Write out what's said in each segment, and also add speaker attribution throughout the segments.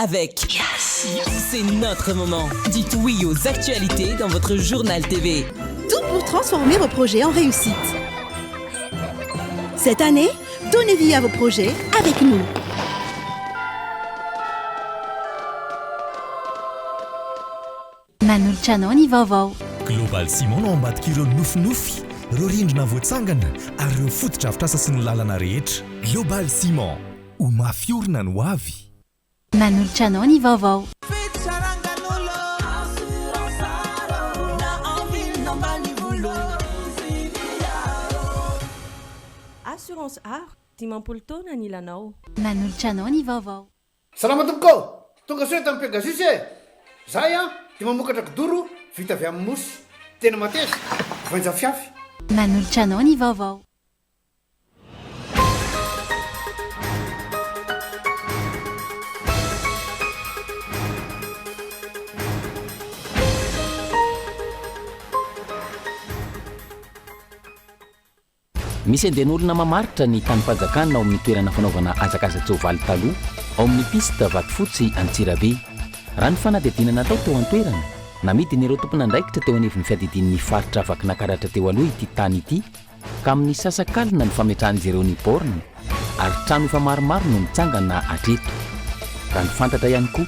Speaker 1: avec C'est notre moment. Dites oui aux actualités dans votre journal TV.
Speaker 2: Tout pour transformer vos projets en réussite. Cette année, donnez vie à vos projets avec nous.
Speaker 3: Manolotra anao ny vaovao.
Speaker 4: Global Simon no ambadika ireo nofinofy, ireo rindrina voatsangana ary ireo fotodrafitrasa sy ny lalana rehetra. Global Simon, ho mafiorina no avy.
Speaker 3: Manolotra anao ny vaovao.
Speaker 5: Assurance art, dimampolo taona ny ilanao.
Speaker 3: Manolotra anao ny vaovao.
Speaker 6: Salama tompoko, tonga soa tamin'ny Pegasus e. Zay dia mamokatra kidoro vita avy amin'ny mosy. Tena mateza, voanja fiafy.
Speaker 3: Manolotra anao ny vaovao.
Speaker 7: Misy andehan'olona mamaritra ny tany-panjakana ao amin'ny toerana fanaovana hazakaza-tsoavaly taloha ao amin'ny piste Vatofotsy Antsirabe. Raha ny fanadihadiana natao teo an-toerana, namidiny ireo tompona andraikitra teo anivon'ny fiadidian'ny faritra avaky nakaratra teo aloha ity tany ity, ka amin'ny sasakalina ny fametrahan'izy ireo ny borne ary trano efa maromaro no mitsangana hatreto. Raha ny fantatra ihany koa,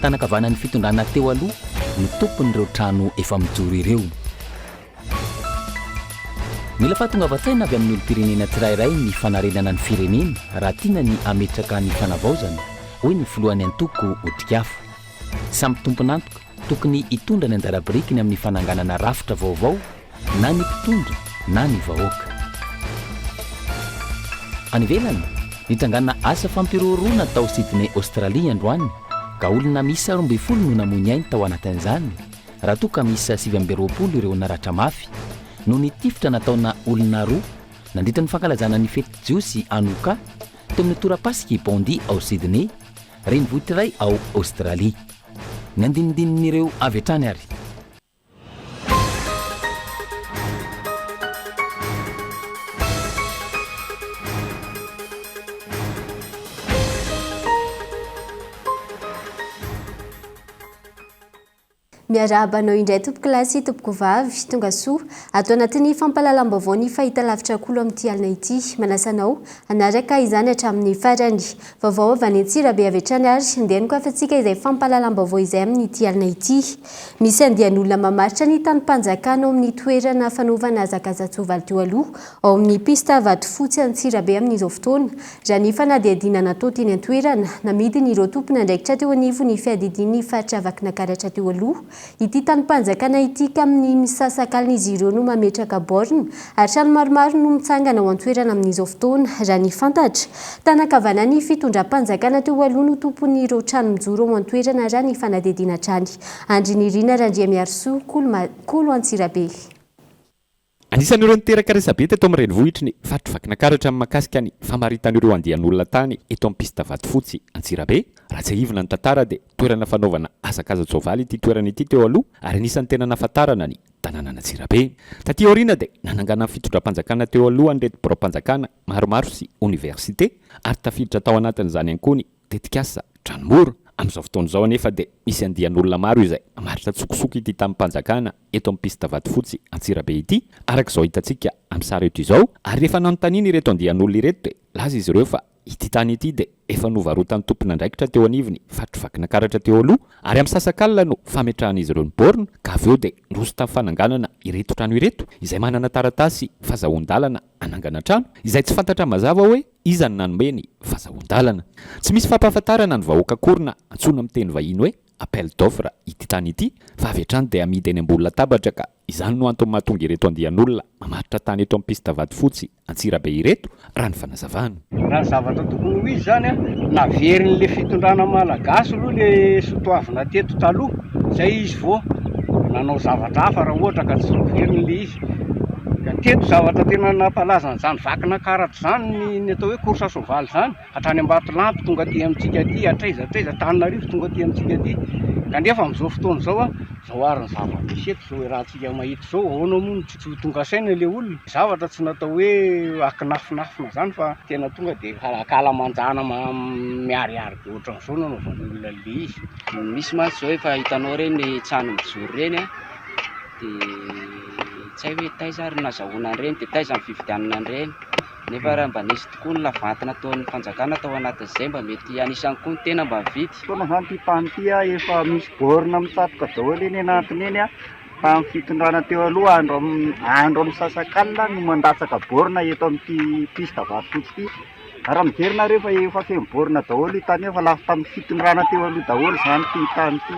Speaker 7: tanakavanan'ny fitondrana teo aloha ny tompon'ireo trano efa mijoro ireo. Mila fahatonga vatsaina avy amin'ny olom-pirenena tsirairay ny fanarenana ny firenena raha tiana ny ametraka ny fanavaozana hoe ny filohan'ny antoko otrikafa. Samby tompon'antoka tokony hitondra ny anjara-birikiny amin'ny fananganana rafitra vaovao na ny mpitondra na ny vahoaka. Any ivelany, nitsanganana asa fampiroroana tao Sydney, Australia androany, ka olona miisa 12 no namoy ainy tao anatin'izany, raha toa ka miisa 20 ireo naratra mafy no nitifitra nataona olona roa nandritra ny fankalazana ny fety jiosy anoka teo amin'ny torapasika i Bondi ao Sydney, renivohitra iray ao Australia. Ny andinindin'ireo avy hatrany ary.
Speaker 8: Miarabanao indray tompoko lasy tompoko vavy tonga soa atao anatin'ny fampahalalam-baovao ny fahita lavitra kolo amin'ity alina ity. Manasanao anaraka izany hatramin'ny farany. Vaovao avy any Antsirabe avy hatrany ary ndehaniko afantsika izay fampahalalam-baovao izay amin'ity alina ity. Misy andian'olona mamaritra ny tany-panjakana ao amin'ny toerana fanaovana hazakaza-tsoavaly teo aloha ao amin'ny piste Vatofotsy Antsirabe amin'izao fotoana. Raha ny fanadihadiana natao teny an-toerana namidiny ireo tompona andraikitra teo anivon'ny fiadidian'ny faritra avaky nakaratra teo aloha. Ity tany-panjakana ity ka amin'ny misasakalina izy ireo no mametraka borne ary trano maromaro no mitsangana ao an-toerana amin'izao fotoana. Raha ny fantatra, tanakavana ny fitondram-panjakana teo aloha no tompon'ireo trano mijoro ao an-toerana raha ny fanadihadiana trany. Andrinirina Randriamiarsoa, Kolo Antsirabe.
Speaker 9: Anisan'ireo niteraka resabe teto amin'ny renivohitriny faritra vaky nakaratra amin'ny mahakasika ny famaritan'ireo andian'olona tany eto amin'ny piste Vatofotsy Antsirabe. Raha tsy ahivana ny tantara dia toerana fanaovana hazakaza-tsoavaly ity toerana ity teo aloha ary anisan'ny tena nahafantarana ny tanàna Antsirabe. Taty aoriana dia nanangana fitondram-panjakana teo aloha an'ireto birao-panjakana maromaro sy université ary tafiditra tao anatin'izany ihany koa ny tetikasa tranomoro. Amin'izao fotoan'izao anefa dia misy andian'olona maro izay maritra tsokosoko ity tamin'ny-panjakana eto amin'ny piste Vatofotsy Antsirabe ity, arak'izao hitantsika amin'ny sary eto izao. Ary rehefa nanontaniana ireto andian'olona ireto dia laza izy ireo fa ity tany ity dia efa novarotan'ny tompona andraikitra teo anivony faritra vaky nakaratra teo aloha ary amin'ny sasakalina no fametrahan'izy ireo ny borne, ka avy eo dia roso tamin'ny fananganana ireto trano ireto izay manana taratasy fahazoan-dalana hanangana trano izay tsy fantatra mazava hoe iza ny nanome ny fahazoan-dalana. Tsy misy fampahafantarana ny vahoaka korona antsoina amin'ny teny vahiny hoe appel d'offre ity tany ity, fa avy hatrany dia amidy eny ambony latabatra, ka izany no antony mahatonga ireto andian'olona mamaritra tany eto amin'ny piste Vatofotsy Antsirabe ireto raha ny fanazavana.
Speaker 10: Raha ny zavatra tokony ho izy zany naverin'le fitondrana malagasy aloha le sotoavina teto taloha, zay izy vao nanao zavatra hafa raha ohatra ka tsy verin'le izy. ka teto zavatra tena nampalaza n'izany vakina karatra zany ny atao hoe korsa soavaly zany hatrany Ambatolampy tonga aty amintsika aty atraiza Tananarivo tonga aty amintsika aty kanefa amin'izao fotoana izao a zao ary ny zava-misy eto zao rahantsika mahita zao ahoana moa tsy tonga saina le olona zavatra tsy natao hoe akinafinafina zany fa tena tonga dia kalamanjana miariary be ohatran'izao nanaovan'olona le izy.
Speaker 11: Misy mantsy zao efa hitanao reny tsano mijoro reny a dia tsy hay hoe taiza ary nazahoana an'ireny dia taiza ny fividianana an'ireny nefa raha mba nisy tokoa ny lavantina ataon'ny fanjakana tao anatin'izay mba mety anisany koa ny tena mba vidy.
Speaker 12: Fotoana zany ty tany ty a efa misy borina mitsatoka daholo eny anatiny eny a tamin'ny fitondrana teo aloha andro amin'ny sasakalina no mandatsaka borina eto amin'ity piste Vatofotsy ity. Raha mijerina rehefa efa feno borina daholo tany efa lafo tamin'ny fitondrana teo aloha daholo zany ty tany ty.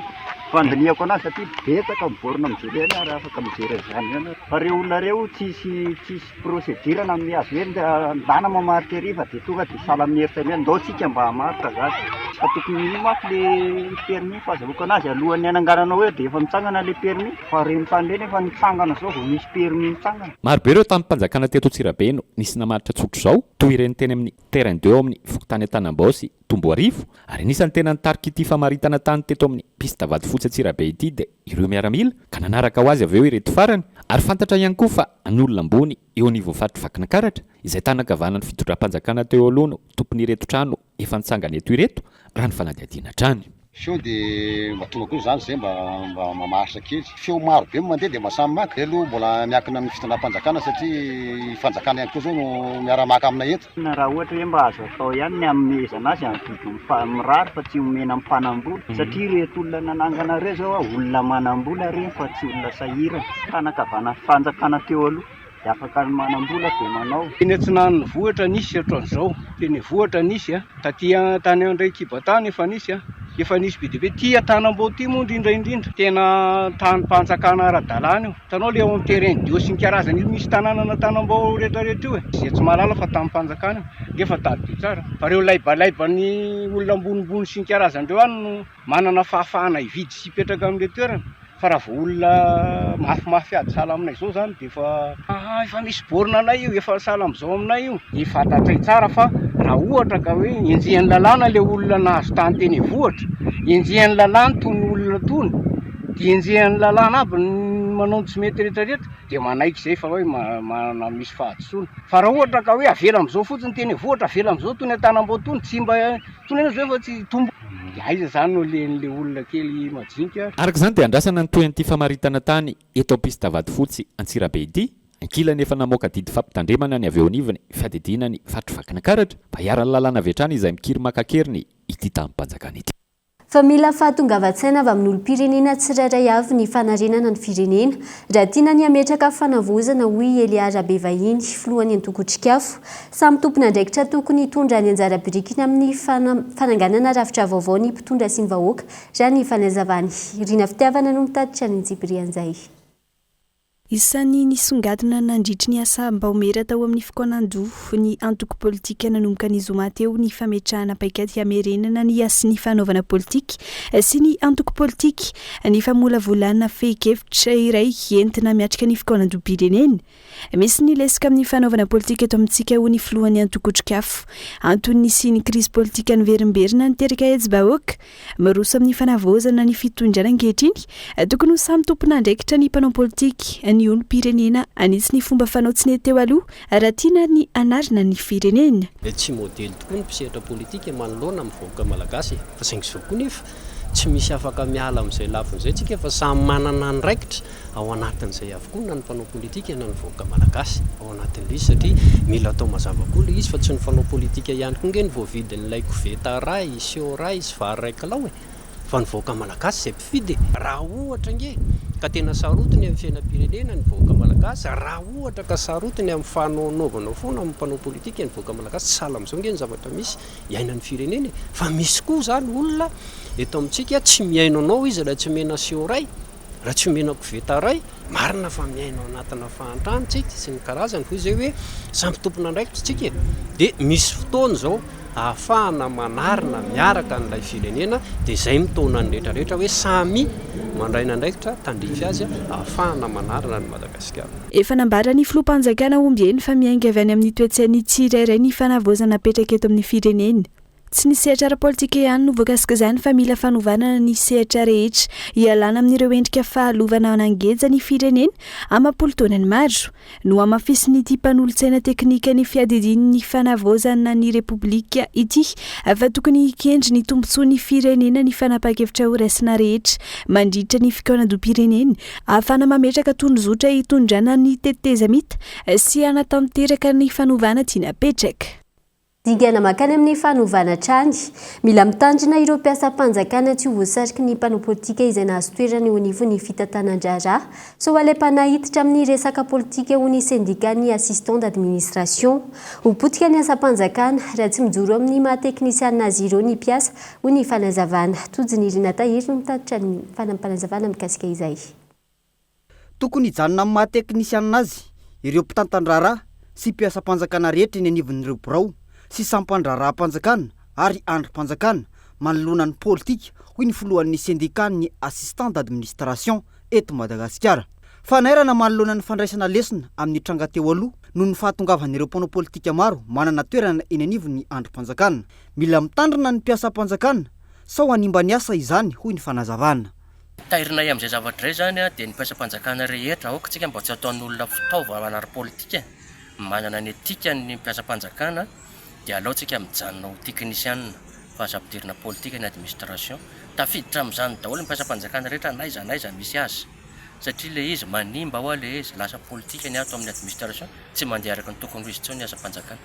Speaker 12: Fandiniako anazy satria betsaka miborina mijery eny ary afaka mijery zany eny. Fa reo olona reo tsisy procédure na amin'ny azo hoe ndana mamaritra ery fa dia tonga dia sahala amin'ny heritra eny ndao tsika mba hamaritra zany. Fa tokony io mafy le permis fahazahoako anazy alohan'ny hananganana hoe dia efa mitsangana le permis fa reny tany reny efa nitsangana zao vao misy permis mitsangana.
Speaker 9: Maro be ireo tamin'ny mpanjakana teto Antsirabe no nisy namaritra tsotro zao toy ireny teny amin'ny terrain 2 amin'ny fokontany Antanambao Tomboarivo ary nisan'ny tena nitarika ity famaritana tany teto amin'ny piste Vatofotsy Antsirabe ity dia ireo miaramila ka nanaraka ho azy avy eo ireto farany ary fantatra ihany koa fa ny olona ambony eo anivon'ny faritry vakina karatra izay tanakavanan'ny fitondram-panjakana teo aloha no tompon'ireto trano efa nitsangana eto ireto raha ny fanadihadiana trany.
Speaker 13: Feo dia mba tonga koa zany zay mba mamaritra kely. Feo maro be mandeha dia masamy maka. Aloha mbola miankina amin'ny fitondram-panjakana satria fanjakana ihany koa zao no miara-maka amina eto.
Speaker 12: Raha ohatra hoe mba azo atao ihany ny amezana azy mirary fa tsy omena amin'ny mpanambola satria reto olona nanangana reo zao olona manambola reny fa tsy olona sahirana. Tanakavana fanjakana teo aloha dia afaka ny manambola dia manao.
Speaker 10: Teny Antsinanana vohatra nisy ohatran'izao. Teny vohatra nisy taty tany andray Kibatany efa nisy be dia be ty Antanambao ty moa indrindra tena tany mpanjakana ara-dalàna io. Hitanao le ao amin'ny terrain diosy ny karazany io misy tanàna Antanambao rehetrarehetra io izay tsy mahalala fa tamin'ny mpanjakana io efa tady be tsara. Fa reo laibalaiba ny olona ambonimbony sy ny karazany reo any no manana fahafahana hividy sy hipetraka amin'ilay toerana. Fa raha vao olona mafimafy ady sahala aminay izao zany dia efa misy borina anay io efa sahala amin'izao aminay io efa tatray tsara fa raha ohatra ka hoe enjehan'ny lalàna le olona nahazo tany teny vohatra enjehan'ny lalàna tony olona tony dia enjehan'ny lalàna aby manao tsy mety rehetrarehetra dia manaiky izay fa hoe mana misy fahadisoana. Fa raha ohatra ka hoe avela amin'izao fotsiny teny vohatra avela amin'izao tony Antanambao tony tsy mba tony ena zao efa tsy tombo. Aiza zany no len'le olona kely majinika.
Speaker 9: Araka izany dia andrasana ny toyan'ity famaritana tany eto piste Vatofotsy Antsirabe ity ankilany efa namoaka didy fampitandremana ny avy eo anivony fiadidina ny faritry vakina karatra mba hiaran'ny lalàna avy hatrany izay mikiry makakeriny ity tamin'ny mpanjakana ity.
Speaker 8: Fa mila fahatongavan-tsaina avy amin'ny olom-pirenena tsirairay avy ny fanarenana ny firenena raha tiana ny hametraka fanavozana hoy Elia Rabevahiny filohan'ny Antokotrikafo samy tompon'andraikitra tokony hitondra ny anjara birikiny amin'ny fananganana rafitra vaovao ny mpitondra sy ny vahoaka raha ny fanazavany. Rina fitiavana no mitatitra ny Jibrianzay.
Speaker 14: Isan'ny nisongadina nandritry ny asa mba homera tao amin'ny fikonan-doha ny antoko politika nanomboka ny zoma teo ny fametrahana paikady hamerenana ny asy ny fanaovana politika sy ny antoko politika ny famolavolana fehi-kevitra iray entina miatrika ny fikonan-doha-pirenena. Misy ny lesika amin'ny fanaovana politika eto amintsika ho ny filohan'ny Antokotrikafo antony sy ny krizy politika niverimberina niteraka hetsi-bahoaka miroso amin'ny fanavozana ny fitondrana ankehitriny tokony ho samy tompon'andraikitra ny mpanao politika ny olom-pirenena anisy ny fomba fanao tsy nety teo aloha raha tiana ny anarina ny firenena.
Speaker 15: Tsy modely tokoa ny mpisehatra politika manoloana amin'ny vahoaka malagasy fa saingy izao koa nefa tsy misy afaka miala amin'izay lafin'izay tsika fa samy manana ny raikitra ao anatin'izay avokoa na ny mpanao politika na ny vahoaka malagasy ao anatin'ilay izy satria mila atao mazava koa ilay izy fa tsy ny fanao politika ihany koa nge ny voavidin'ilay koveta ray, sio ray sy vary ray kalao fa ny vahoaka malagasy izay mpifidy. Raha ohatra nge ka tena sarotiny amin'ny fiainam-pirenena ny vahoaka malagasy, raha ohatra ka sarotiny amin'ny fanaonaovana foana amin'ny mpanao politika ny vahoaka malagasy tsy sahala amin'izao nge ny zavatra misy iainan'ny firenena fa misy koa zany olona eto amintsika tsy miaino anao izy raha tsy omena sio ray, raha tsy omena koveta ray, marina fa miaino anatina fahantrano tsika sy ny karazany fa izay hoe samy tompon'andraikitra tsika dia misy fotoana zao ahafahana manarina miaraka n'ilay firenena dia izay mitona ny rehetrarehetra hoe samy mandraina ndraikitra tandrify azy ahafahana manarina ny Madagasikara.
Speaker 14: Efa nambara ny filoham-panjakana ombieny fa miainga avy any amin'ny toetsainy tsirairay ny fanavozana napetraka eto amin'ny fireneny. Tsy ny sehatra ara-politika ihany no voakasika izany fa mila fanovana ny sehatra rehetra hialana amin'ireo endrika fahalovana nangeja ny firenena amam-polo taonany maro no amafisy ny mpanolontsaina teknika ny fiadidiany fanavozana ny repoblika ity fa tokony hikendry ny tombontsoa ny firenena ny fanapa-kevitra ho raisina rehetra mandritra ny fikaonadom-pirenena ahafana mametraka tondrozotra hitondrana ny tetezamita sy anatanteraka ny fanovana tianapetraka.
Speaker 8: Digana makany amin'ny fanovana trany mila mitandrina ireo mpiasam-panjakana tsy ho voasariky ny mpanao politika izay nahazo toerana eo anivon'ny fitantanan-draharaha so alepana hiditra amin'ny resaka politika ho ny syndicat ny assistant d'administration ho potika ny asam-panjakana raha tsy mijoro amin'ny maha-teknisianina azy ireo ny mpiasa ho ny fanazavana tojiny Irina Tahiry no mitatitra ny fanampanazavana mikasika izay.
Speaker 16: Tokony hijanona amin'ny maha-teknisianina azy ireo mpitantan-draharaha sy mpiasam-panjakana rehetra eny anivon'ireo birao sy sampan-draharaha-panjakana ary androm-panjakana manoloana ny politika hoy ny filohan'ny syndicat ny assistant d'administration eto Madagasikara. Fanairana manoloana ny fandraisana lesona amin'ny tranga teo aloha noho ny fahatongavan'ireo mpanao politika maro manana toerana eny anivon'ny androm-panjakana. Mila mitandrina ny mpiasam-panjakana sao hanimba ny asa izany hoy ny fanazavana.
Speaker 17: Tahirina amin'izay zavatra izay zany dia ny mpiasam-panjakana rehetra aoka mba tsy ataon'olona fitaovana ara-politika manana ny etika ny mpiasam-panjakana dia alohantsika mijanona ho teknisianina fa aza ampidirina politika ny administration tafiditra amin'izany daholo ny mpiasam-panjakana rehetra naiza misy azy satria le izy manimba ho le izy lasa politika ny ato amin'ny administration tsy mandeha araka ny tokony ho izy tsao ny asa-panjakana.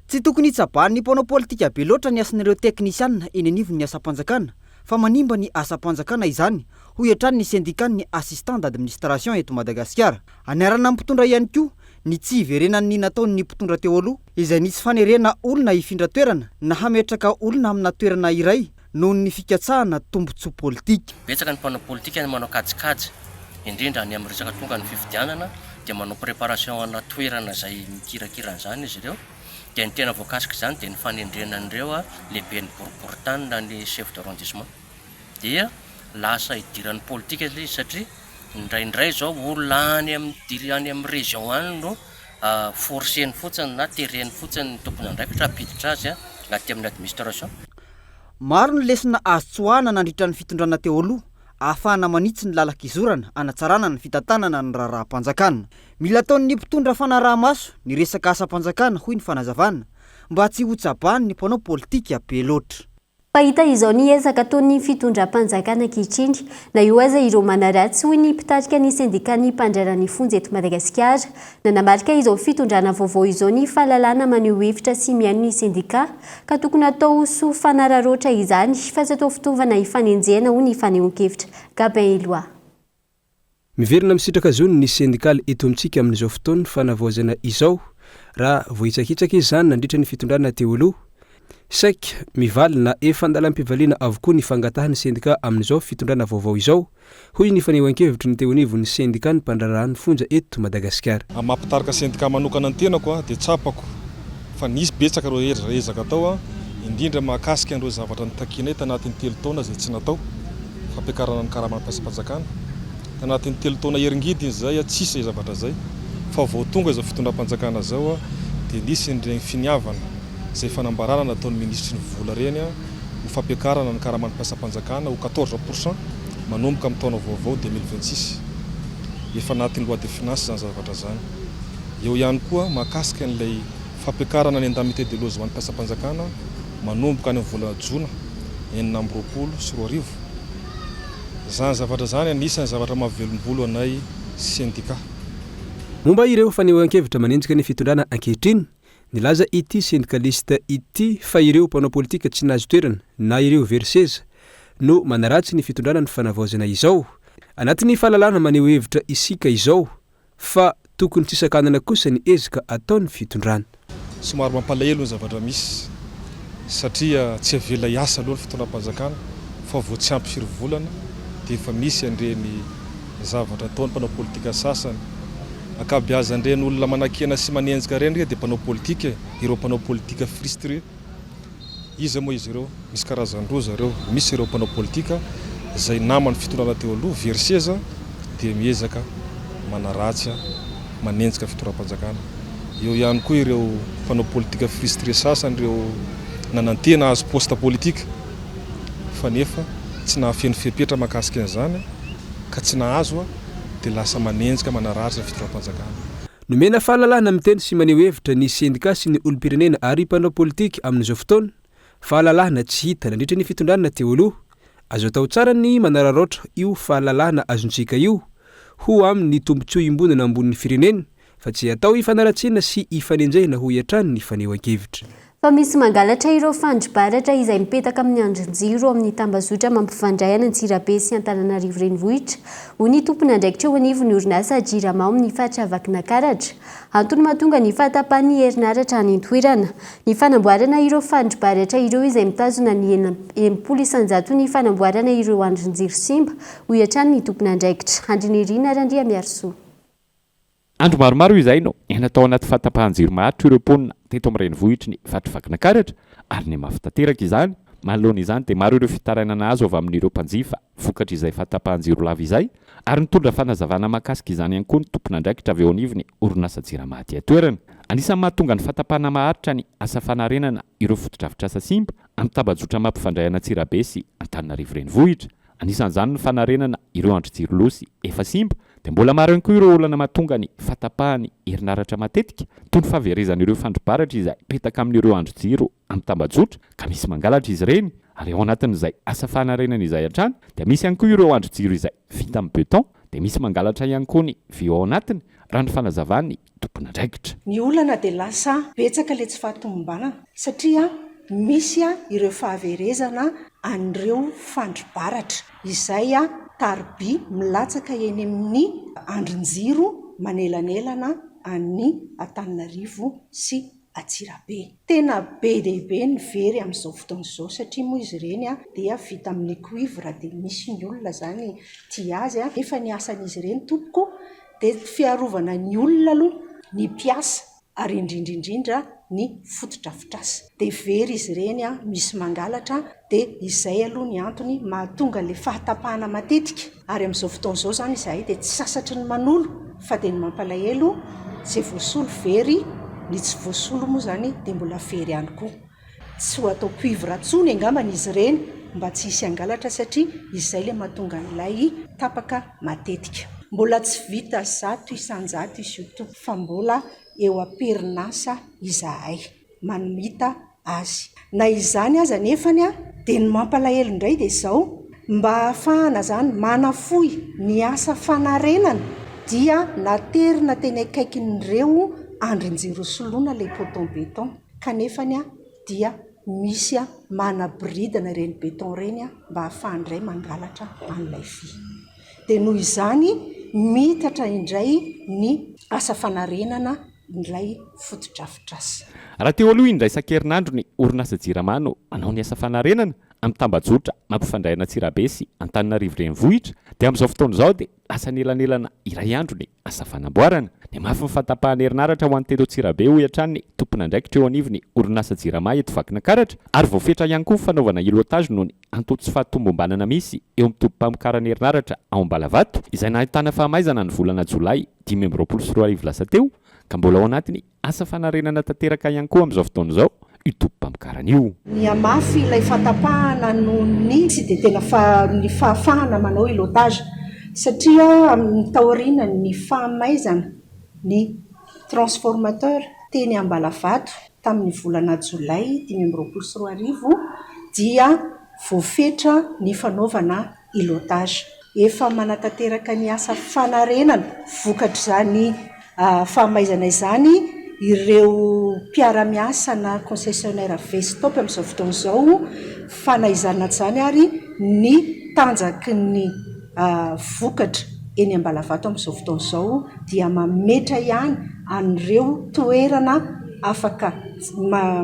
Speaker 16: Tsy tokony hitsabahan'ny mpanao politika be loatra ny asan'ireo teknisianina eny anivon'ny asa-panjakana fa manimba ny asa-panjakana izany ho hiatrany ny syndicat ny assistant d'administration eto Madagasikara. Aniarana mpitondra ihany koa ny tsy iverenan'ny nataon'ny mpitondra teo aloha izay nisy fanerena olona hifindra toerana na hametraka olona amina toerana iray noho ny fikatsahana tombontsoa politika.
Speaker 17: Betsaka ny mpanao politika ny manao kajikajy indrindra ny amin'ny resaka tonga ny fifidianana dia manao préparation ana toerana izay mikirakira an'izany izy ireo dia ny tena voakasika izany dia ny fanendrenan'ireo lehibe ny boriboritany na ny chef d'arrondissement dia lasa hidiran'ny politika izy satria indraindray zao olona any amin'ny région any no forceny fotsiny na tereny fotsiny ny tompony andraikitra apiditra azy aty amin'ny administration.
Speaker 16: Maro ny lesona azo tsoahana nandritra ny fitondrana teo aloha ahafahana manitsy ny lalak'izorana anatsarana ny fitantanana ny raharaha-panjakana. Mila ataon'ny mpitondra fanaraha-maso ny resaka asa-panjakana hoy ny fanazavana mba tsy ho tsabahan'ny ny mpanao politika be loatra.
Speaker 8: Pahita izao ny ezaka ataon'ny fitondram-panjakana ankehitriny na io aza ireo manaratsy hoy ny mpitarika ny syndicat ny mpandrarany fonjy eto Madagasikara na namarika izao fitondrana vaovao izao ny fahalalana maneho hevitra sy mihaino ny syndicat ka tokony atao so fanararoatra izany fa tsy atao fitaovana hifanenjehana hoy ny fanehoan-kevitra. Gabin Eloa.
Speaker 18: Miverina misitraka zony ny syndicat eto amintsika amin'izao fotoana fanavozana izao raha vohitsakitsaka izany nandritra ny fitondrana teo aloha saika mivaly na efa andalam-pivaliana avokoa ny fangatahany syndicat amin'izao fitondrana vaovao izao hoy ny fanehoan-kevitra ny teo anivon'ny syndicat ny mpandrarahany fonja eto Madagasikara.
Speaker 19: Mampitarika syndicat manokana ny tenako dia tsapako fa nisy betsaka reo ezaka atao indrindra mahakasika an'ireo zavatra nitakiana tanatin'ny 3 taona izay tsy natao fampiakarana ny karama mpiasam-panjakana tanatin'ny 3 taona heringidiny izay tsisy zavatra zay fa vao tonga izao fitondram-panjakana zao dia nisy ireny finiavana izay fanambarana nataon'ny ministry ny vola reny ho fampiakarana ny karamany mpiasam-panjakana ho 14% manomboka amin'ny taona vaovao 2026 efa anatin'ny loi de finance zany zavatra zany. Eo ihany koa mahakasika an'ilay fampiakarana ny indemnité de logement ny mpiasam-panjakana manomboka any amin'ny vola jona 920 zany zavatra zany anisany zavatra mahavelombolo anay syndicat.
Speaker 18: Momba ireo fanehoan-kevitra manenjika ny fitondrana ankehitriny nilaza ity syndicaliste ity fa ireo mpanao politika tsy nahazo toerana na ireo verseza no manaratsy ny fitondrana ny fanavozana izao anatin'ny fahalalana maneho hevitra isika izao fa tokony tsy sakanana kosa ny ezaka ataon'ny fitondrana.
Speaker 19: Somary mampalahelo ny zavatra misy satria tsy avela iasa aloha ny fitondram-panjakana fa vao tsy ampy firy-volana dia efa misy an'ireny zavatra ataon'ny mpanao politika sasany akabeazan'ireny olona manakena sy manenjika ireny dia mpanao politika ireo mpanao politika frustré izy moa izy ireo misy karazanydroa zareo, misy ireo mpanao politika zay namany fitondrana teo aloha verseza dia miezaka manaratsy manenjika fitoram-panjakana. Eo ihany koa ireo mpanao politika frustré sasany ireo nanantena azo poste politika fa nefa tsy nahafeno fepetra mahakasika an'izany ka tsy nahazo dia lasa manenjika manaratsy fitoram-panjakana.
Speaker 18: Nomena fahalalahana miteny sy maneho hevitra ny sendika sy ny olom-pirenena ary mpanao politika amin'izao fotoana fahalalahana tsy hita nandritra ny fitondranana teo aloha. Azo atao tsara ny manararoatra io fahalalahana azontsika io ho amin'ny tombontsoa imbonana ambonin'ny firenena fa tsy atao ifanaratsina sy ifanenjehina ho iatrany ny fanehoan-kevitra.
Speaker 8: Fa misy mangalatra ireo fandribaratra izay mipetaka amin'ny andrin-jiro amin'ny tambazotra mampifandray Antsirabe sy Antananarivo renivohitra. Hoy ny tompony andraikitra eo anivon'ny orinasa Jirama amin'ny fatra Vakinankaratra. Antony mahatonga ny fahatapahan'ny herinaratra any an-toerana. Ny fanamboarana ireo fandribaratra ireo izay mitazona ny 80% ny fanamboarana ireo andrin-jiro simba ho iatrany ny tompony andraikitra. Andrinirina Randria Miarso.
Speaker 9: Andro maromaro izay no natao anaty fahatapahan-jiro maharitra ireo mponina teto amin'ny renivohitra ny fatra Vakinankaratra ary ny mafy tanteraka izany. Manoloana izany dia maro ireo fitarainana azo avy amin'ireo mpanjifa vokatra izay fahatapahan-jiro lava izay ary nitondra fanazavana mahakasika izany ihany koa ny tompony andraikitra avy eo anivony orinasa Jirama aty an-toerana. Anisan'ny mahatonga ny fahatapahana maharitra ny asa fanarenana ireo fotodrafitrasa simba amin'ny tambazotra mampifandray Antsirabe sy Antananarivo renivohitra. Anisan'izany ny fanarenana ireo andrin-jiro losy efa simba dia mbola maro ihany koa ireo olana mahatonga ny fahatapahany herinaratra matetika toy ny fahaverezan'ireo fandribaratra izay petaka amin'ireo andrin-jiro amin'ny tambazotra ka misy mangalatra izy ireny ary ao anatin'izay asa fanarenana izay hatrany dia misy ihany koa ireo andrin-jiro izay vita amin'ny beton dia misy mangalatra ihany koa ny vy ao anatiny raha ny fanazavan'ny tompony andraikitra.
Speaker 20: Ny olana dia lasa betsaka le tsy fahatombombana satria misy ireo fahaverezana an'ireo fandribaratra izay tarby milatsaka eny amin'ny andrin-jiro manelanelana any Antananarivo sy Antsirabe. Tena be dehibe ny very amin'izao fotoana izao satria moa izy ireny dia vita amin'ny cuivre dia misy ny olona zany tia azy efa ny asan'izy ireny tompoko dia fiarovana ny olona aloha ny mpiasa ary indrindrindrindra ny fotodrafitrasa. Dia very izy ireny misy mangalatra dia izay aloha ny antony mahatonga le fahatapahana matetika ary amin'izao fotoana izao zany izahay dia tsy sasatry ny manolo fa dia ny mampalahelo izay voasolo very ny tsy voasolo moa zany dia mbola very ihany koa. Tsy ho atao cuivre tsony angambany izy ireny mba tsy hisy angalatra satria izay le mahatonga n'ilay tapaka matetika. Mbola tsy vita 100% izy io tompoko fa mbola eo am-perinasa izahay manomita azy. Na izany aza nefany dia ny mampalahelo indray dia izao mba ahafahana zany manafoy ny asa fanarenana dia naterina teny akaikin'ireo andrin-jiro soloina le poton beton kanefany dia misy manabiridana ireny beton ireny mba ahafahandray mangalatra an'ilay vy. Dia noho izany mitatra indray ny asa fanarenana ilay fotodrafitrasa.
Speaker 9: Raha teo aloha indraisan-kerinandro ny orinasa Jirama no manao ny asa fanarenana amin'ny tambazotra mampifandray Antsirabe sy Antananarivo renivohitra dia amin'izao fotoana izao dia lasa nelanelana iray andro ny asa fanamboarana. Dia mafy ny fahatapahana herinaratra ho an'ny teto Antsirabe ho iatrany ny tompony andraikitra eo anivony orinasa Jirama eto Vakinankaratra ary voafetra ihany koa fanaovana ilotage noho ny antony tsy fahatombo-ombanana misy eo amin'ny tompam-pamokarana herinaratra ao Ambalavato izay nahitana fahamaizana ny volana Jolay 2024 lasa teo ka mbola ao anatiny asa fanarenana tanteraka ihany koa amin'izao fotoana izao io tompam-pamokarana io.
Speaker 20: Ny amafy ilay fahatapahana noho ny tsy dia tena ny fahafahana manao ilotage satria amin'ny taoriana ny fahamaizana ny transformateur teny Ambalavato tamin'ny volana Jolay 2024 dia voafetra ny fanaovana ilotage. Efa manatanteraka ny asa fanarenana vokatra izany fahamaizana izany ireo mpiara-miasa na concessionnaire Vestop amin'izao fotoana izao fanaizana izany ary ny tanjaky ny vokatra eny Ambalavato amin'izao fotoana izao dia mametra ihany an'ireo toerana afaka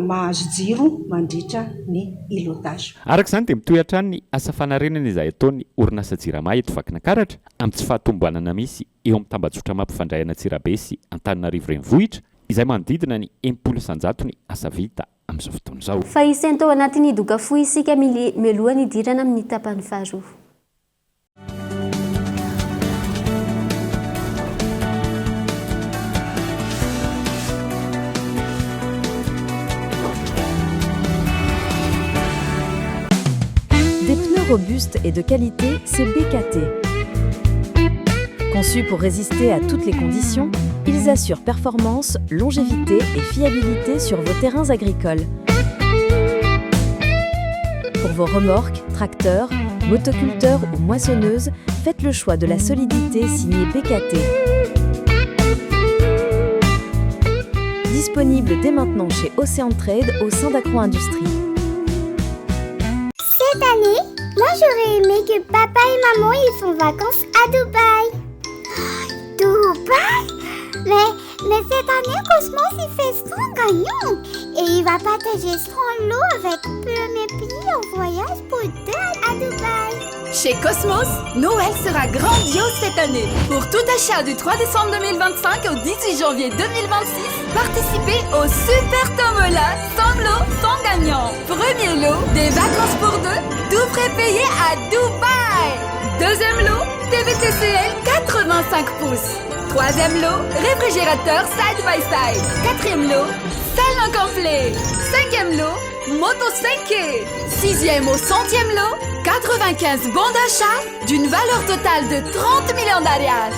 Speaker 20: mahazo jiro mandritra ny ilotage.
Speaker 9: Araka izany dia mitohy hatrany ny asa fanarenana izay ataon'ny orinasa Jirama eto Vakinankaratra amin'ny tsy fahatomboanana misy eo amin'ny tambazotra mampifandray Antsirabe sy Antananarivo renivohitra izay manodidina ny 80% ny asa vita amin'izao fotoana izao.
Speaker 8: Fa isany tao anatin'ny doka fohy isika mialohan'ny idirana amin'ny tapany faharoa.
Speaker 21: Des pneus robustes et de qualité, c'est BKT. Conçus pour résister à toutes les conditions, ils assurent performance, longévité et fiabilité sur vos terrains agricoles. Pour vos remorques, tracteurs, motoculteurs ou moissonneuses, faites le choix de la solidité signée BKT. Disponible dès maintenant chez Océan Trade au sein d'Agro-Industrie.
Speaker 22: Cette année, moi j'aurais aimé que papa et maman ils font vacances à Dubaï. Dubaï? Mais cette année, Cosmos il fait son gagnant et il va partager son lot avec mes pays en voyage pour 2 à Dubaï.
Speaker 23: Chez Cosmos, Noël sera grandiose cette année. Pour tout achat du 3 décembre 2025 au 18 janvier 2026, participez au Super Tombola sans lot, sans gagnant. Premier lot, des vacances pour 2, tout frais payés à Dubaï. Deuxième lot, TVTCL 85 pouces. Troisième lot, réfrigérateur side by side. Quatrième lot, salon complet. Cinquième lot, moto 5K. Sixième au 100e lot, 95 bons d'achat d'une valeur totale de 30 millions d'arias.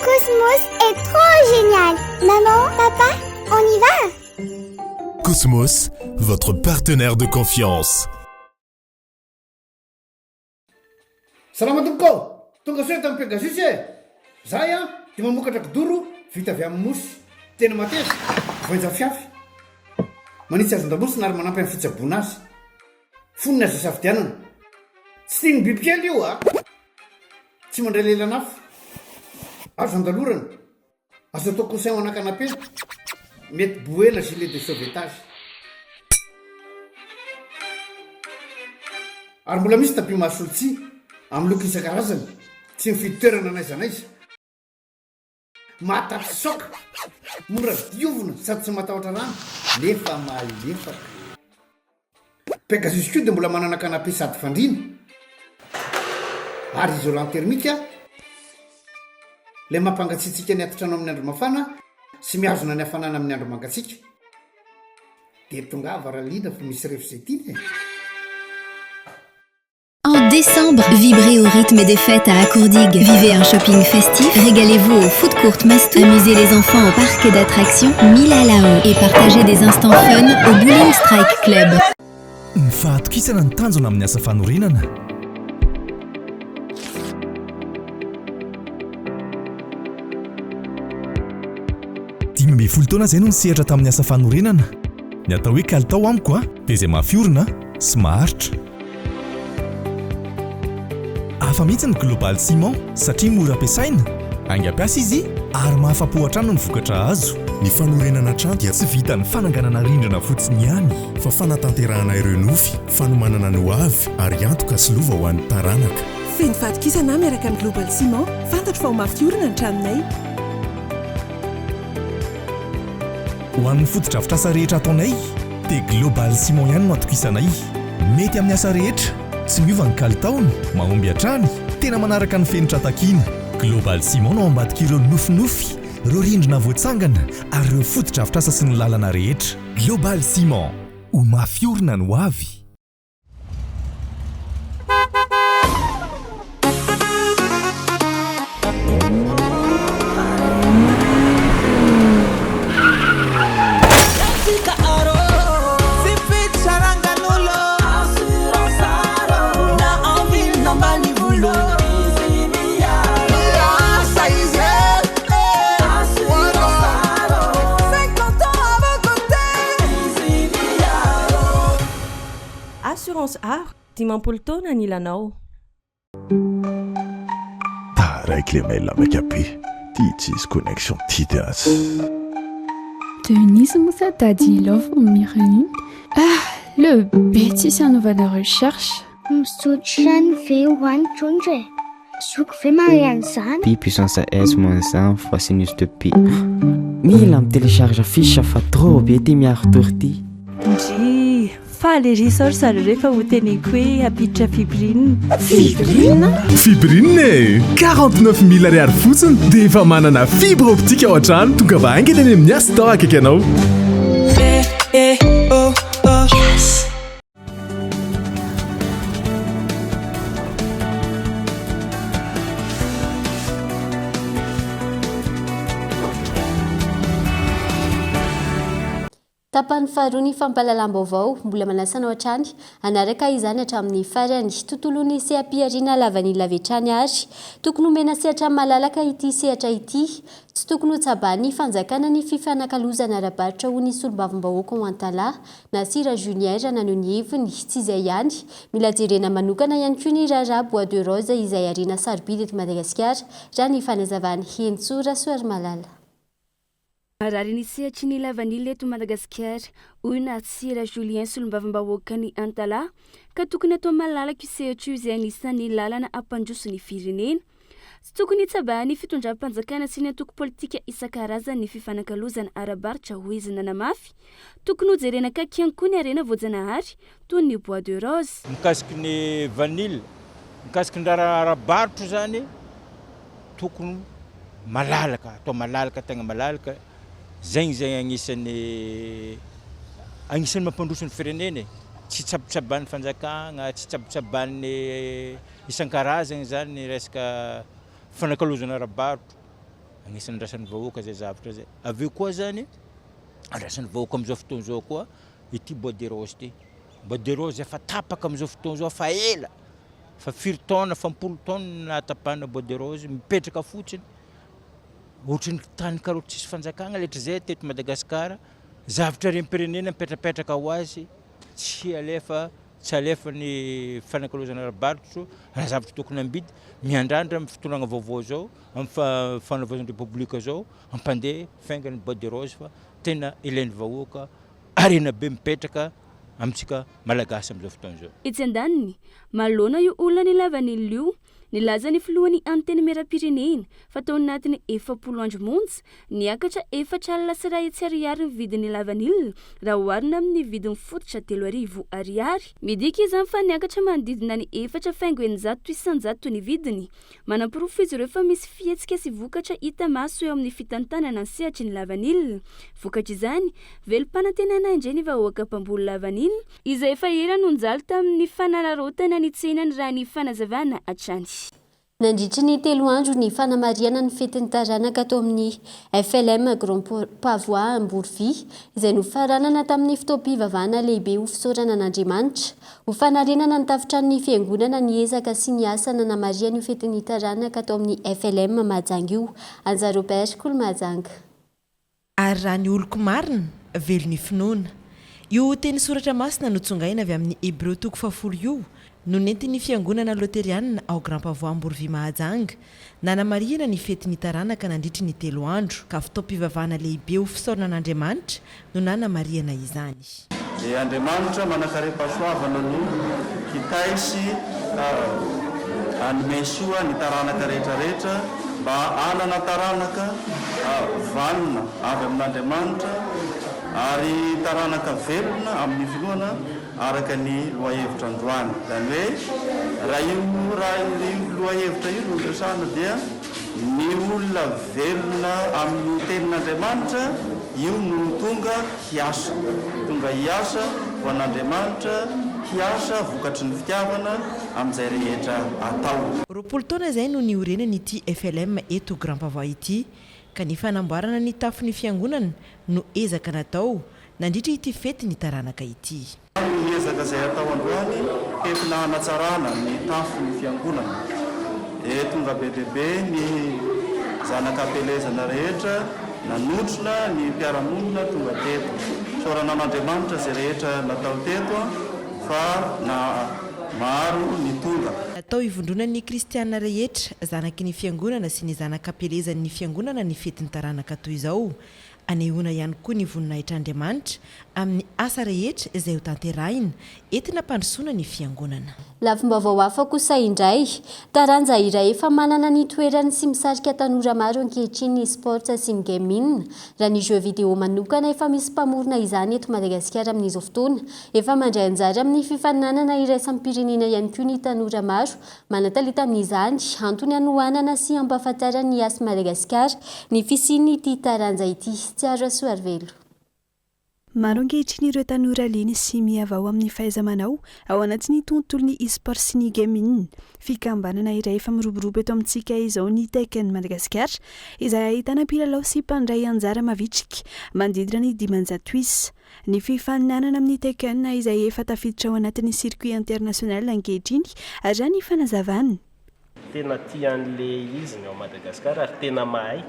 Speaker 22: Cosmos est trop génial. Maman, papa, on y va?
Speaker 24: Cosmos, votre partenaire de confiance.
Speaker 6: Salama tompoko, tonga soa tamin'ny Pegasus e. Zahay dia mamokatra kidoro vita avy amin'ny mosy. Tena mateza, voanja fiafy. Manitsy azon-damosina ary manampy amin'ny fitsaboana azy. Fonina azy safidianana. Tsy tiany bibikely io tsy mandray lelana hafa. Azo andalorana. Azo atao coussin ao anakanapé. Mety boela gilet de sauvetage. Ary mbola misy tapis masolotsia amin'ny loko isan-karazany. Tsy mifidy toerana n'aiza n'aiza. Mahatapy soka. Mora diovina sady tsy matahotra rano. Nefa malefaka. Pegasus koa dia mbola manana canapé sady fandriana. Ary isolant thermique. Ilay mampangatsiatsika ny atotrano amin'ny andro mafana sy mihazona ny hafanana amin'ny andro mangatsiaka. Dia tonga varaliana fa misy réfléchité.
Speaker 25: En décembre, vibrez au rythme des fêtes à Accourdigue. Vivez un shopping festif, régalez-vous au food court Mastou, amusez les enfants au parc d'attractions Mila Lao et partagez des instants fun au Bowling Strike Club.
Speaker 4: Nifahatokisana ny tanjona amin'ny asa fanorenana. Dimy amby folo taona izay no nisehatra tamin'ny asa fanorenana. Ny atao hoe kalitao amiko dia izay mafiorina sy maharitra. Hafa mihitsy ny Global Ciment satria mora ampiasaina, angampiasa izy ary mahafa-po hatrano ny vokatra azo.
Speaker 24: Ny fanorenana trano dia
Speaker 4: tsy vitan'ny fananganana rindrina fotsiny ihany
Speaker 24: fa fanatanterahana ireo nofy, fanomanana ny hoavy ary antoka sy lova ho an'ny taranaka.
Speaker 26: Feno fatokisana miaraka amin'ny Global Ciment, fantatro fa ho mafiorina ny tranonay.
Speaker 4: Ho an'ny fotodrafitr'asa rehetra ataonay dia Global Ciment ihany no atokisanay. Mety amin'ny asa rehetra, tsy miova ny kalitaony, mahomby hatrany, tena manaraka ny fenitra takiana. Global Ciment no ambadika ireo nofinofy, ireo rindrina voatsangana ary ireo fotodrafitr'asa sy ny lalana rehetra. Global Ciment, ho mafiorina ny hoavy.
Speaker 5: Assurance Art, dimampolo taona ny ilanao.
Speaker 24: Taraiky le mail avec be, ty tsisy connexion titas.
Speaker 27: Denise moa tady lova mirany. Le bêtise anaovana recherche.
Speaker 22: Misotrany ve hoany trondra? Soko ve mariany zany?
Speaker 28: Pi puissance S moins 1 fois sinus de pi. Mila me télécharge fiche fa trop be ty miaro torty.
Speaker 1: ndry faly ery sao ry zareo rehefa ho teneko hoe apiditra fibrine.
Speaker 24: Fibrine 49 000 ariary fotsiny dia efa manana fibre optique ao an-trano tonga vaingana any amin'ny asa tao akaiky anao.
Speaker 8: Tapany faharoa ny fampahalalam-baovao mbola manasanao hatrany anaraka izany hatramin'ny farany tontolon'ny sehampiariana lavanila avy hatrany ary tokony homena sehatra malalaka ity sehatra ity tsy tokony ho tsabany fanjakana ny fifanakalozana ara-barotra ho ny solombavim-bahoaka ho an-talahy na Sira Julien naneho ny heviny tsy izay ihany mila jerena manokana ihany koa ny Rara Bois de Rose izay ariana sarobidy eto Madagasikara raha ny fanazavany Hentsora Soarymalala.
Speaker 2: Marary ny sehatry ny lavanila eto Madagasikara hoy na Sira Julien solombavim-bahoaka ny an-talahy ka tokony atao malalaka io sehatra io izay anisan'ny lalana ampandroso ny firenena. Tsy tokony tsabany fitondram-panjakana sy ny antoko politika isan-karazany ny fifanakalozana ara-barotra ho izy nanamafy tokony ho jerena kaiky ihany koa ny arena voajanahary toy ny Bois de Rose.
Speaker 3: Mikasiky ny vanille mikasiky ny ara-barotra zany tokony malalaka atao malalaka tegna malalaka zegny agnisan'ny mampandroso ny firenena tsy tsabotsabany fanjakagna tsy tsabotsabany isan-karazany zany ny resaka fanakalozana ara-barotra agnisan'ny rasan'ny vahoaka zay zavatra zay. Aveo koa zany rasan'ny vahoaka am'izao fotoana zao koa ity Bois de Rose ty. Bois de Rose efa tapaka am'izao fotoana zao fa ela fa 4 taona fa 10 taona tapahana Bois de Rose mipetraka fotsiny ohatrany tany karoty tsisy fanjakagna letra zay teto Madagasikara zavatra rem-pirenena mipetrapetraka ho azy tsy alefa ny fanakalozana ara-barotra raha zavatra tokony ambidy miandrandra amin'ny fotoanagna vaovao zao amin'ny fanaovana repoblika zao ampandeha faingany Bois de Rose fa tena ilain'ny vahoaka arena be mipetraka amintsika malagasy amin'izao fotoana zao.
Speaker 2: Etsy andaniny malona io olona ny lavanila io nilaza ny filohan'ny anteny meram-pirenena fa tao anatiny 70 andro monja niakatra 4 alina sy 2 ariary ny vidin'ny lavanila raha oharina amin'ny vidiny fototra 3,000 ariary. Midika izany fa niakatra manodidina ny 4,900 isan-jato ny vidiny. Manam-porofo izy ireo fa misy fihetsika sy vokatra hita maso eo amin'ny fitantanana ny sehatry ny lavanila. Vokatra izany velom-panantenana indray ny vahoaka mpamboly lavanila izay efa ela no njaly tamin'ny fanararotana ny tsenany raha ny fanazavana hatrany.
Speaker 8: Nandritra ny 3 andro ny fanamariana ny fetin'ny taranaka tao amin'ny FLM Grand Pavois Ambourvy izay nofaranana tamin'ny fitaom-pivavahana lehibe ho fisaorana an'Andriamanitra. Ho fanarenana ny tafitran'ny fiangonana ny ezaka sy ny asa nanamariana io fetin'ny taranaka tao amin'ny FLM Mahajanga io. Anja Robert Kolomajanga.
Speaker 7: Ary raha ny oloko marina velony finoana. Io teny soratra masina no tsongaina avy amin'ny Hébreu 10 io no nentin'ny fiangonana loteriana ao Grand Pavois Ambourvy Mahajanga nanamariana ny fetin'ny taranaka nandritry ny 3 andro ka fitaom-pivavahana lehibe ho fisaorana an'Andriamanitra no nanamariana izany.
Speaker 10: Andriamanitra manakare-pahasoavana ny kitay sy anome soa ny taranaka rehetrarehetra mba anana taranaka vanona avy amin'Andriamanitra ary taranaka velona amin'ny finoana araka ny loahevitra androany. Zany hoe raha io loahevitra io no resahana dia ny olona velona amin'ny tenin'Andriamanitra io no tonga hiasa ho an'Andriamanitra hiasa vokatry ny fitiavana amin'izay rehetra atao.
Speaker 7: 20 taona izay no niorenany ity FLM eto Grand Pavois ity ka ny fanamboarana ny tafon'ny fiangonana no ezaka natao nandritra ity fety ny taranaka ity.
Speaker 10: Ny ezaka izay atao androany entina hanatsarana ny tafon'ny fiangonana tonga be deaibe ny zanak'ampelezana rehetra nanotrona ny mpiara-monina tonga teto saorana an'Andriamanitra izay rehetra natao teto fa na maro ny tonga.
Speaker 7: Natao ivondronan'ny kristiana rehetra zanaky ny fiangonana sy ny zanak'ampelezan'ny fiangonana ny fetin'ny taranaka toy izao. Anehoana ihany koa ny voninahitr'Andriamanitra amin'ny asa rehetra izay ho tanterahina entina mpandrosoana ny fiangonana.
Speaker 8: Lafim-baovao hafa kosa indray, taranja iray efa manana ny toerany sy misarika tanora maro ankehitriny ny sport sy ny gaming. Raha ny jeu vidéo manokana efa misy mpamorona izany eto Madagasikara amin'izao fotoana, efa mandray anjara amin'ny fifaninanana iraisam pirenena ihany koa ny tanora maro. Manatalita amin'izany antony hanohanana sy ampahafantarana ny asy Madagasikara ny fisiany ity taranja ity. Tsiaro Soarvelo.
Speaker 11: Maro ankehitriny ireo tanora liana sy miavao amin'ny fahaiza-manao ao anatin'ny tontolon'ny e-sport sy ny gaming. Fikambanana iray efa miroborobo eto amintsika izao ny Tekken Madagasikara, izay ahitana mpilalao sy mpandray anjara mavitrika mandidina ny 500 isa. Ny fifaninanana amin'ny Tekken izay efa tafiditra ao anatin'ny circuit international ankehitriny ary raha ny fanazavana.
Speaker 12: Tena tian'le izy ao Madagasikara ary tena mahay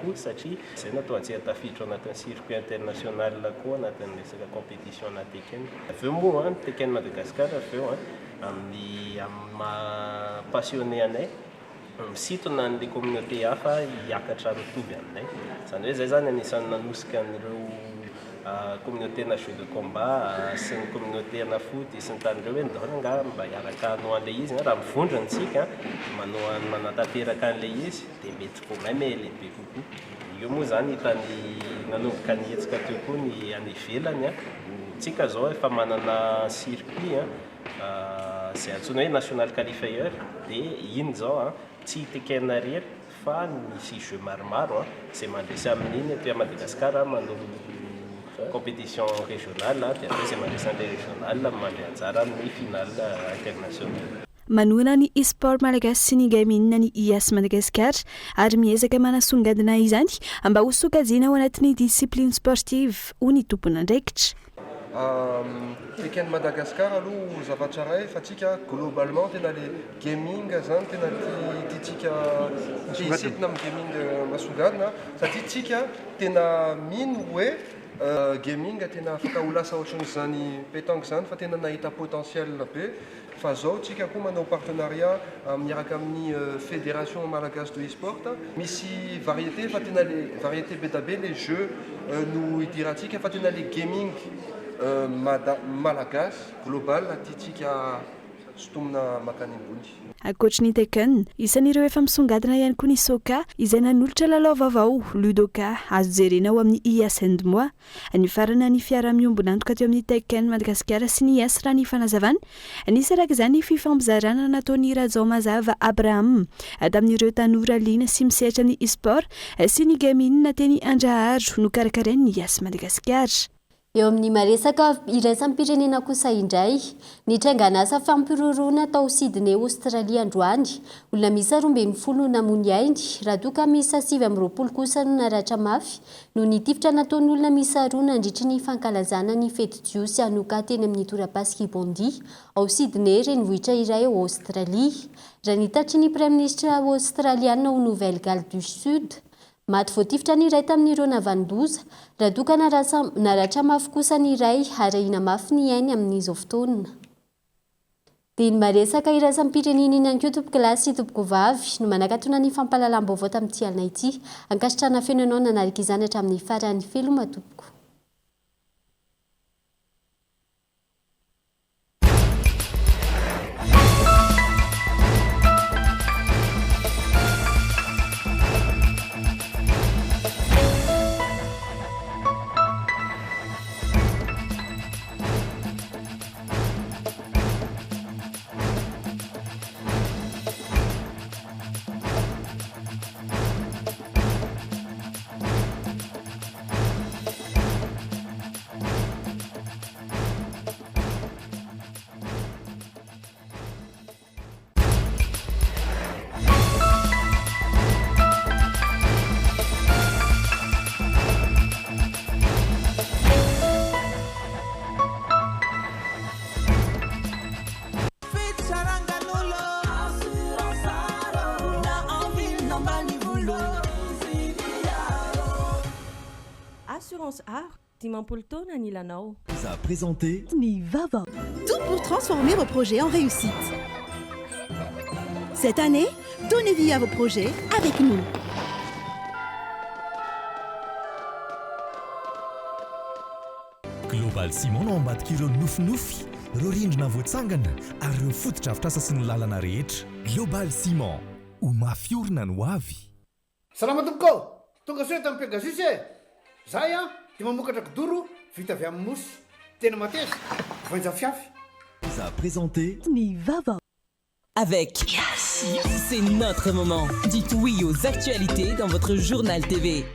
Speaker 12: koa satria izay natao antsika tafiditra anatin'ny circuit international koa anatin'ny resaka compétition na Tekken. Aveo moa Tekken Madagasikara aveo amin'ny passionné anay misintona an'le communauté hafa hiakatra mitovy aminay. Izany hoe zay zany anisan'ny nanosika an'ireo communauté na jeu de combat sy ny communauté na foot sy ny tany ireo hoe ndao nga mba hiaraka hanao an'le izy raha mivondrontsika manatanteraka an'le izy dia mety ko même lehibe kokoa. Io moa zany hitany nanomboka ny hetsika teo koa ny any ivelany tsika zao efa manana circuit izay antsoina hoe national qualifier dia iny zao tsy Tekken rery fa misy jeu maromaro izay mandresy amin'iny aty Madagasikara manao compétition régionale dia apesy mandresan'le régional mandray anjara amin'ny finale international.
Speaker 11: Manoana ny e-sport malagasy sy ny gaming ny IAS Madagasikara ary miezaka manasongadina izany mba ho sokajiana ao anatin'ny discipline sportive ho ny tompona andraikitra.
Speaker 13: Tekken Madagasikara aloha zavatra ray fa tsika globalement tena le gaming zany tena tiatsika hisetina amin'ny gaming masongadina satria tsika tena mino hoe gaming tena afaka ho lasa ohatran'izany pétanque zany fa tena nahita potentiel be fa zao tsika koa manao partenariat miaraka amin'ny fédération malagasy de e-sport misy variété fa tena le variété be da be les jeux no idiratsika fa tena le gaming malagasy global tiatsika sotomina makany ambony.
Speaker 11: Ankoatra ny Tekken, isan'ireo efa misongadina ihany koa ny soka izay nanolotra lalao vaovao ludoka azo jerena ao amin'ny IAS Handmoa. Ny farana ny fiara-miombona antoka teo amin'ny Tekken Madagasikara sy ny IAS raha ny fanazavana. Nisy araka izany fifampizarana nataon'ny Rajao Mazava Abraham tamin'ireo tanora liana sy misehatra amin'ny e-sport sy ny gaming na teny Andraharo no karakarain'ny IAS Madagasikara.
Speaker 8: Eo amin'ny maresaka iraisam pirenena kosa indray, ny tranganasa fampirorona tao Sydney Australia androany, olona miisa 12 namony ainy, raha toka miisa 7 kosa no naratra mafy, no nitifitra nataon'ny olona miisa 2 nandritry ny fankalazana ny fety jiosy anoka teny amin'ny torapasika Bondi, ao Sydney renivohitra iray ao Australia, raha nitatry ny Prime Ministre Australiana ao Nouvelle-Galles du Sud. Maty voatifitra ny iray tamin'ireo navandoza, raha doka naratra mafy kosa ny iray arahina mafy ny ainy amin'izao fotoana. Dia ny maresaka iraisam pirenena iny ankoa tompoko lahy sy tompoko vavy no manakatona ny fampalalam-baovao tamin'ity alina ity, ankasitrana feno anao nanarika izany hatramin'ny farany feloma tompoko.
Speaker 5: Assurance Art, Dimampolo taona ny ilanao.
Speaker 24: Ça a présenté
Speaker 26: Nivava. Tout pour transformer vos projets en réussite. Cette année, donnez vie à vos projets avec nous.
Speaker 4: global ciment no ambadika ireo nofinofy ireo rindrina voatsangana ary ireo fotodrafitrasa sy ny lalana rehetra. Global ciment ho mafiorina no avy.
Speaker 6: Salama tompoko, tonga soa tamin'ny Pegasus e. Zahay dia mamokatra kidoro vita avy amin'ny mosy. Tena mateza, voanja fiafy.
Speaker 9: Ça a présenté
Speaker 14: Nivava. Avec Yes, c'est notre moment. Dites oui aux actualités dans votre journal TV.